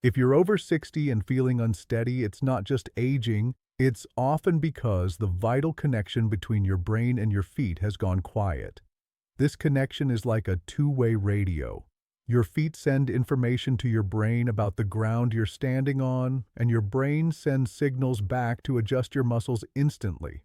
If you're over 60 and feeling unsteady, it's not just aging, it's often because the vital connection between your brain and your feet has gone quiet. This connection is like a two-way radio. Your feet send information to your brain about the ground you're standing on, and your brain sends signals back to adjust your muscles instantly.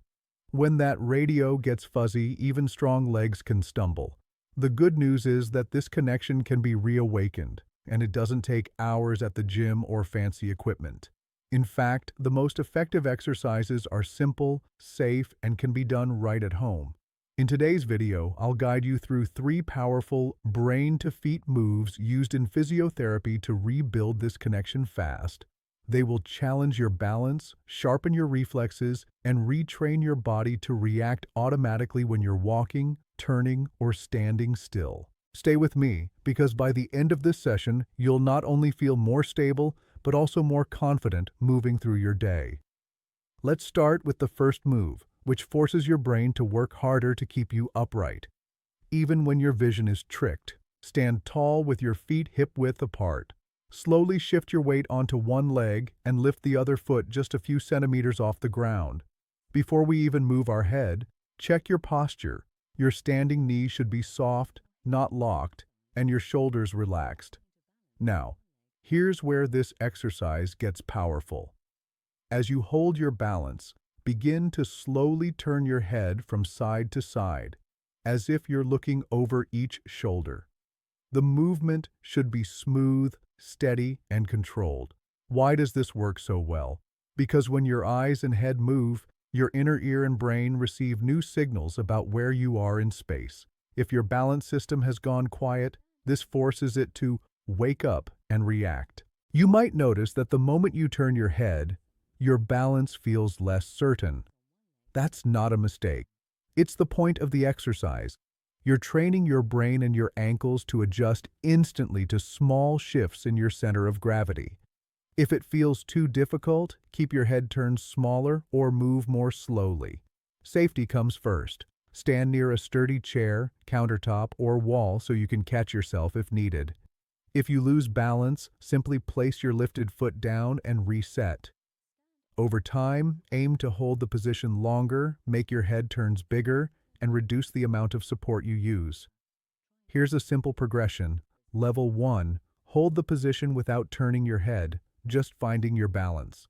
When that radio gets fuzzy, even strong legs can stumble. The good news is that this connection can be reawakened, and it doesn't take hours at the gym or fancy equipment. In fact, the most effective exercises are simple, safe, and can be done right at home. In today's video, I'll guide you through 3 powerful brain-to-feet moves used in physiotherapy to rebuild this connection fast. They will challenge your balance, sharpen your reflexes, and retrain your body to react automatically when you're walking, turning, or standing still. Stay with me, because by the end of this session, you'll not only feel more stable, but also more confident moving through your day. Let's start with the first move, which forces your brain to work harder to keep you upright. Even when your vision is tricked, stand tall with your feet hip-width apart. Slowly shift your weight onto one leg and lift the other foot just a few centimeters off the ground. Before we even move our head, check your posture. Your standing knees should be soft, not locked, and your shoulders relaxed. Now, here's where this exercise gets powerful. As you hold your balance, begin to slowly turn your head from side to side, as if you're looking over each shoulder. The movement should be smooth, steady, and controlled. Why does this work so well? Because when your eyes and head move, your inner ear and brain receive new signals about where you are in space. If your balance system has gone quiet, this forces it to wake up and react. You might notice that the moment you turn your head, your balance feels less certain. That's not a mistake. It's the point of the exercise. You're training your brain and your ankles to adjust instantly to small shifts in your center of gravity. If it feels too difficult, keep your head turned smaller or move more slowly. Safety comes first. Stand near a sturdy chair, countertop, or wall so you can catch yourself if needed. If you lose balance, simply place your lifted foot down and reset. Over time, aim to hold the position longer, make your head turns bigger, and reduce the amount of support you use. Here's a simple progression. Level 1. Hold the position without turning your head, just finding your balance.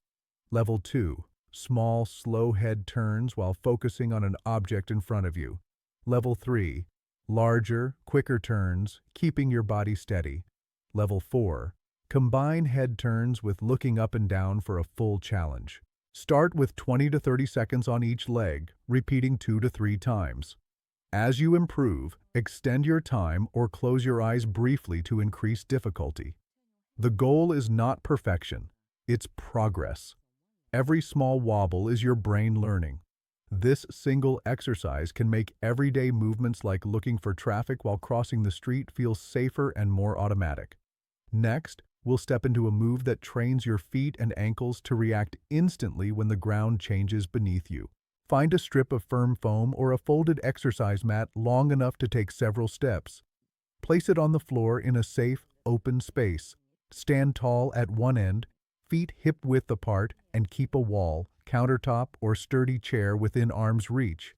Level 2. Small, slow head turns while focusing on an object in front of you. Level 3. Larger, quicker turns, keeping your body steady. Level 4. Combine head turns with looking up and down for a full challenge. Start with 20 to 30 seconds on each leg, repeating 2 to 3 times. As you improve, extend your time or close your eyes briefly to increase difficulty. The goal is not perfection, it's progress. Every small wobble is your brain learning. This single exercise can make everyday movements like looking for traffic while crossing the street feel safer and more automatic. Next, we'll step into a move that trains your feet and ankles to react instantly when the ground changes beneath you. Find a strip of firm foam or a folded exercise mat long enough to take several steps. Place it on the floor in a safe, open space. Stand tall at one end, feet hip-width apart, and keep a wall, countertop, or sturdy chair within arm's reach.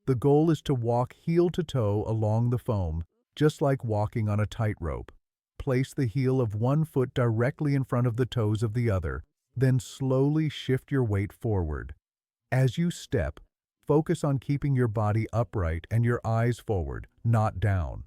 The goal is to walk heel to toe along the foam, just like walking on a tightrope. Place the heel of one foot directly in front of the toes of the other, then slowly shift your weight forward. As you step, focus on keeping your body upright and your eyes forward, not down.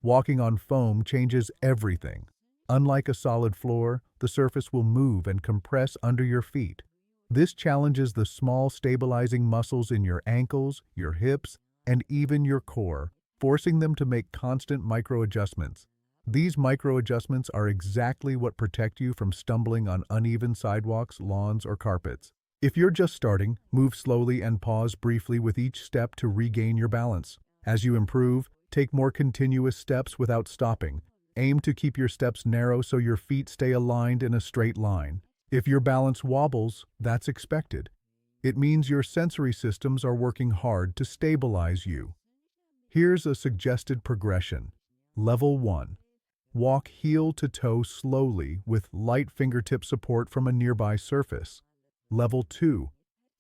Walking on foam changes everything. Unlike a solid floor, the surface will move and compress under your feet. This challenges the small stabilizing muscles in your ankles, your hips, and even your core, forcing them to make constant micro-adjustments. These micro-adjustments are exactly what protect you from stumbling on uneven sidewalks, lawns, or carpets. If you're just starting, move slowly and pause briefly with each step to regain your balance. As you improve, take more continuous steps without stopping. Aim to keep your steps narrow so your feet stay aligned in a straight line. If your balance wobbles, that's expected. It means your sensory systems are working hard to stabilize you. Here's a suggested progression. Level 1. Walk heel to toe slowly with light fingertip support from a nearby surface. Level 2.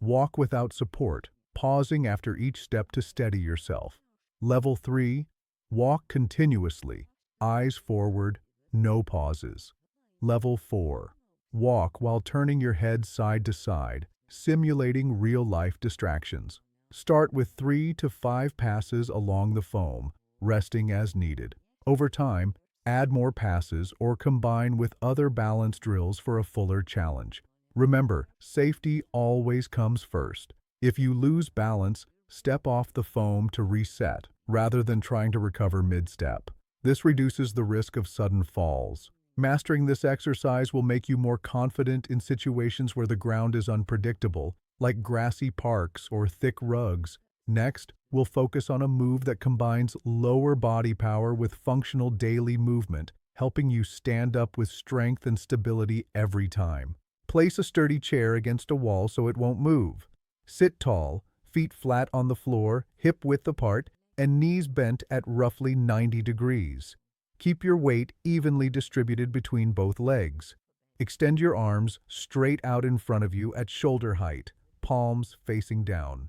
Walk without support, pausing after each step to steady yourself. Level 3. Walk continuously, eyes forward, no pauses. Level 4. Walk while turning your head side to side, simulating real-life distractions. Start with 3 to 5 passes along the foam, resting as needed. Over time, add more passes or combine with other balance drills for a fuller challenge. Remember, safety always comes first. If you lose balance, step off the foam to reset, rather than trying to recover mid-step. This reduces the risk of sudden falls. Mastering this exercise will make you more confident in situations where the ground is unpredictable, like grassy parks or thick rugs. Next, we'll focus on a move that combines lower body power with functional daily movement, helping you stand up with strength and stability every time. Place a sturdy chair against a wall so it won't move. Sit tall, feet flat on the floor, hip width apart, and knees bent at roughly 90 degrees. Keep your weight evenly distributed between both legs. Extend your arms straight out in front of you at shoulder height, palms facing down.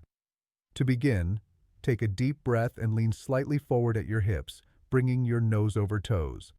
To begin, take a deep breath and lean slightly forward at your hips, bringing your nose over toes.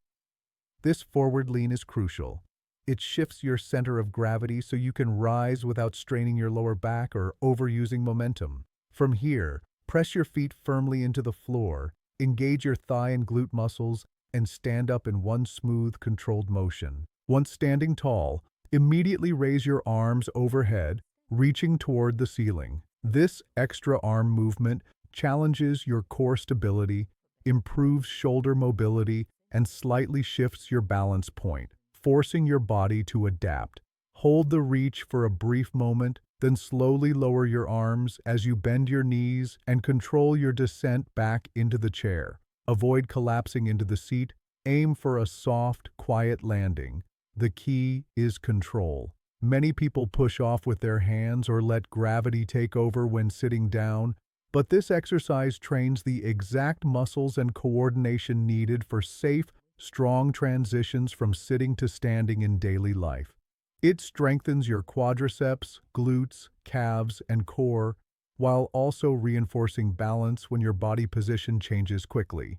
This forward lean is crucial. It shifts your center of gravity so you can rise without straining your lower back or overusing momentum. From here, press your feet firmly into the floor, engage your thigh and glute muscles, and stand up in one smooth, controlled motion. Once standing tall, immediately raise your arms overhead, reaching toward the ceiling. This extra arm movement challenges your core stability, improves shoulder mobility, and slightly shifts your balance point, forcing your body to adapt. Hold the reach for a brief moment, then slowly lower your arms as you bend your knees and control your descent back into the chair. Avoid collapsing into the seat. Aim for a soft, quiet landing. The key is control. Many people push off with their hands or let gravity take over when sitting down, but this exercise trains the exact muscles and coordination needed for safe, strong transitions from sitting to standing in daily life. It strengthens your quadriceps, glutes, calves, and core, while also reinforcing balance when your body position changes quickly.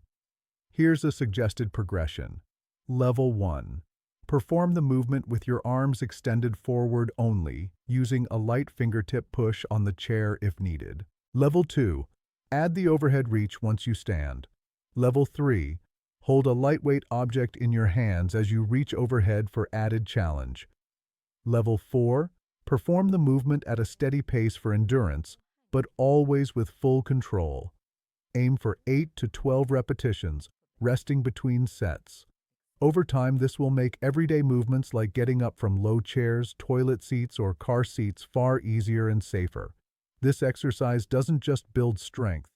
Here's a suggested progression. Level 1. Perform the movement with your arms extended forward only, using a light fingertip push on the chair if needed. Level 2. Add the overhead reach once you stand. Level 3. Hold a lightweight object in your hands as you reach overhead for added challenge. Level 4. Perform the movement at a steady pace for endurance, but always with full control. Aim for 8 to 12 repetitions, resting between sets. Over time, this will make everyday movements like getting up from low chairs, toilet seats, or car seats far easier and safer. This exercise doesn't just build strength,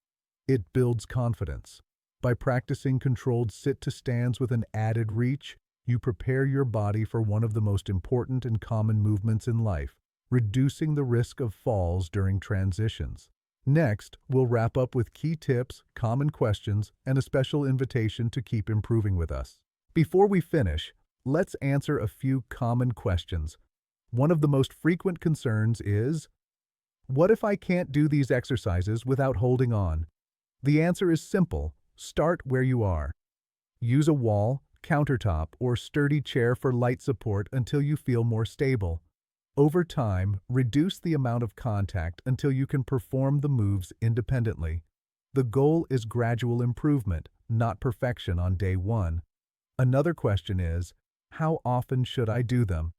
it builds confidence. By practicing controlled sit-to-stands with an added reach, you prepare your body for one of the most important and common movements in life, reducing the risk of falls during transitions. Next, we'll wrap up with key tips, common questions, and a special invitation to keep improving with us. Before we finish, let's answer a few common questions. One of the most frequent concerns is, what if I can't do these exercises without holding on? The answer is simple. Start where you are. Use a wall, countertop, or sturdy chair for light support until you feel more stable. Over time, reduce the amount of contact until you can perform the moves independently. The goal is gradual improvement, not perfection on day one. Another question is, how often should I do them?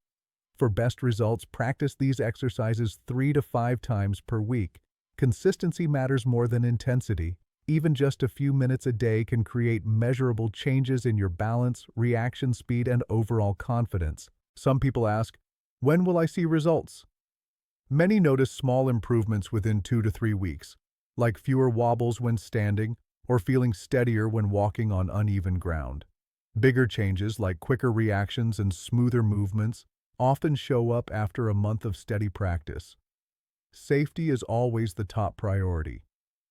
For best results, practice these exercises 3 to 5 times per week. Consistency matters more than intensity. Even just a few minutes a day can create measurable changes in your balance, reaction speed, and overall confidence. Some people ask, when will I see results? Many notice small improvements within 2 to 3 weeks, like fewer wobbles when standing or feeling steadier when walking on uneven ground. Bigger changes, like quicker reactions and smoother movements, often show up after a month of steady practice. Safety is always the top priority.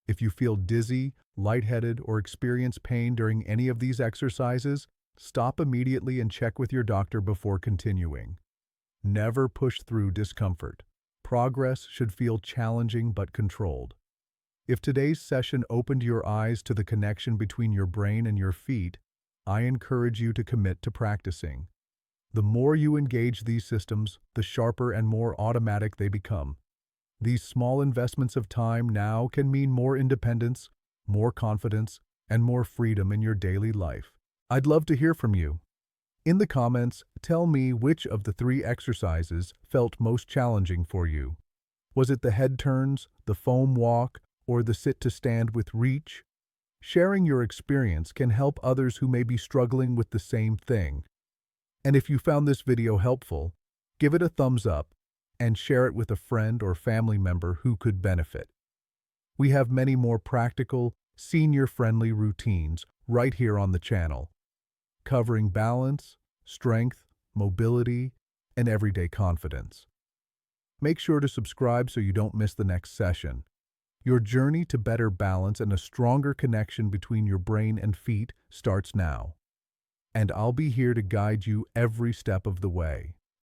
If you feel dizzy, lightheaded, or experience pain during any of these exercises, stop immediately and check with your doctor before continuing. Never push through discomfort. Progress should feel challenging but controlled. If today's session opened your eyes to the connection between your brain and your feet, I encourage you to commit to practicing. The more you engage these systems, the sharper and more automatic they become. These small investments of time now can mean more independence, more confidence, and more freedom in your daily life. I'd love to hear from you. In the comments, tell me which of the 3 exercises felt most challenging for you. Was it the head turns, the foam walk, or the sit to stand with reach? Sharing your experience can help others who may be struggling with the same thing. And if you found this video helpful, give it a thumbs up and share it with a friend or family member who could benefit. We have many more practical, senior-friendly routines right here on the channel, covering balance, strength, mobility, and everyday confidence. Make sure to subscribe so you don't miss the next session. Your journey to better balance and a stronger connection between your brain and feet starts now. And I'll be here to guide you every step of the way.